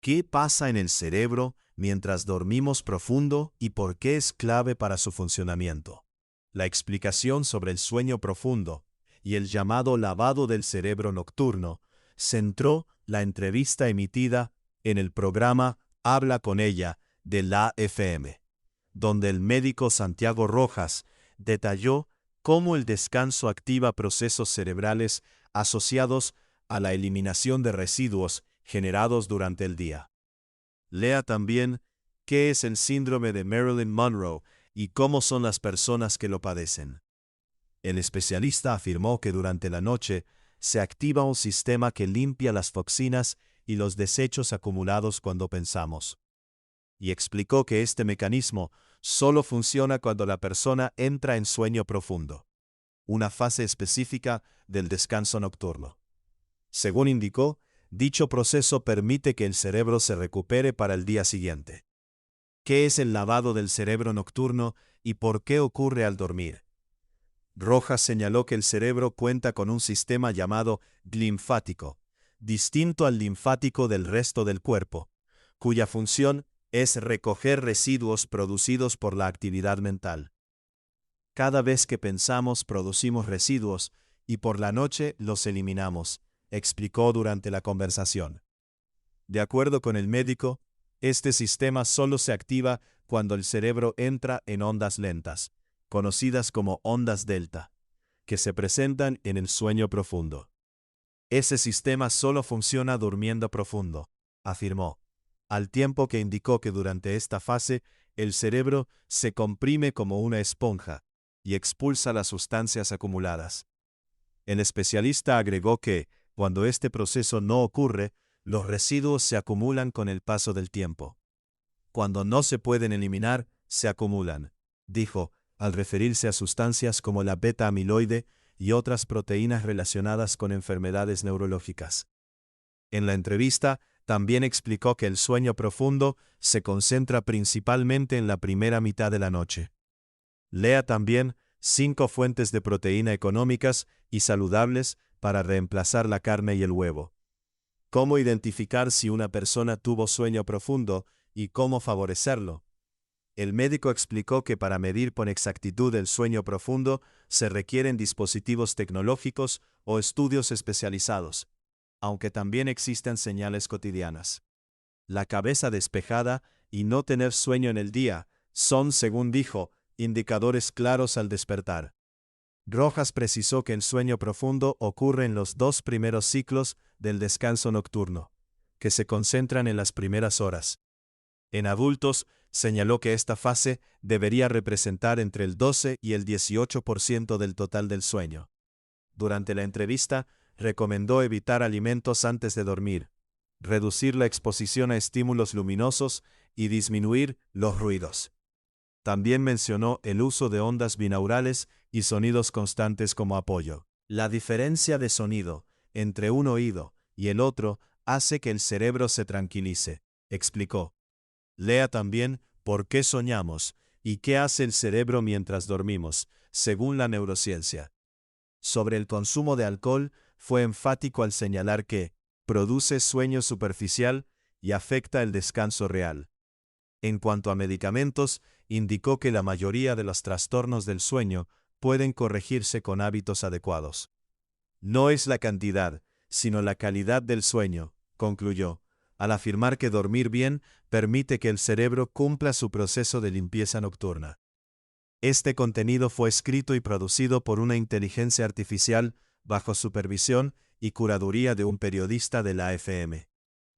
¿Qué pasa en el cerebro mientras dormimos profundo y por qué es clave para su funcionamiento? La explicación sobre el sueño profundo y el llamado lavado del cerebro nocturno centró la entrevista emitida en el programa Habla con ella de la FM, donde el médico Santiago Rojas detalló cómo el descanso activa procesos cerebrales asociados a la eliminación de residuos generados durante el día. Lea también qué es el síndrome de Marilyn Monroe y cómo son las personas que lo padecen. El especialista afirmó que durante la noche se activa un sistema que limpia las toxinas y los desechos acumulados cuando pensamos. Y explicó que este mecanismo solo funciona cuando la persona entra en sueño profundo, una fase específica del descanso nocturno. Según indicó, dicho proceso permite que el cerebro se recupere para el día siguiente. ¿Qué es el lavado del cerebro nocturno y por qué ocurre al dormir? Rojas señaló que el cerebro cuenta con un sistema llamado linfático, distinto al linfático del resto del cuerpo, cuya función es recoger residuos producidos por la actividad mental. Cada vez que pensamos producimos residuos y por la noche los eliminamos, explicó durante la conversación. De acuerdo con el médico, este sistema solo se activa cuando el cerebro entra en ondas lentas, conocidas como ondas delta, que se presentan en el sueño profundo. Ese sistema solo funciona durmiendo profundo, afirmó, al tiempo que indicó que durante esta fase el cerebro se comprime como una esponja y expulsa las sustancias acumuladas. El especialista agregó que, cuando este proceso no ocurre, los residuos se acumulan con el paso del tiempo. Cuando no se pueden eliminar, se acumulan, dijo, al referirse a sustancias como la beta-amiloide y otras proteínas relacionadas con enfermedades neurológicas. En la entrevista, también explicó que el sueño profundo se concentra principalmente en la primera mitad de la noche. Lea también 5 fuentes de proteína económicas y saludables para reemplazar la carne y el huevo. Cómo identificar si una persona tuvo sueño profundo y cómo favorecerlo. El médico explicó que para medir con exactitud el sueño profundo se requieren dispositivos tecnológicos o estudios especializados, aunque también existen señales cotidianas. La cabeza despejada y no tener sueño en el día son, según dijo, indicadores claros al despertar. Rojas precisó que el sueño profundo ocurre en los 2 primeros ciclos del descanso nocturno, que se concentran en las primeras horas. En adultos, señaló que esta fase debería representar entre el 12 y el 18% del total del sueño. Durante la entrevista, recomendó evitar alimentos antes de dormir, reducir la exposición a estímulos luminosos y disminuir los ruidos. También mencionó el uso de ondas binaurales y sonidos constantes como apoyo. La diferencia de sonido entre un oído y el otro hace que el cerebro se tranquilice, explicó. Lea también por qué soñamos y qué hace el cerebro mientras dormimos, según la neurociencia. Sobre el consumo de alcohol, fue enfático al señalar que produce sueño superficial y afecta el descanso real. En cuanto a medicamentos, indicó que la mayoría de los trastornos del sueño pueden corregirse con hábitos adecuados. No es la cantidad, sino la calidad del sueño, concluyó, al afirmar que dormir bien permite que el cerebro cumpla su proceso de limpieza nocturna. Este contenido fue escrito y producido por una inteligencia artificial bajo supervisión y curaduría de un periodista de la FM.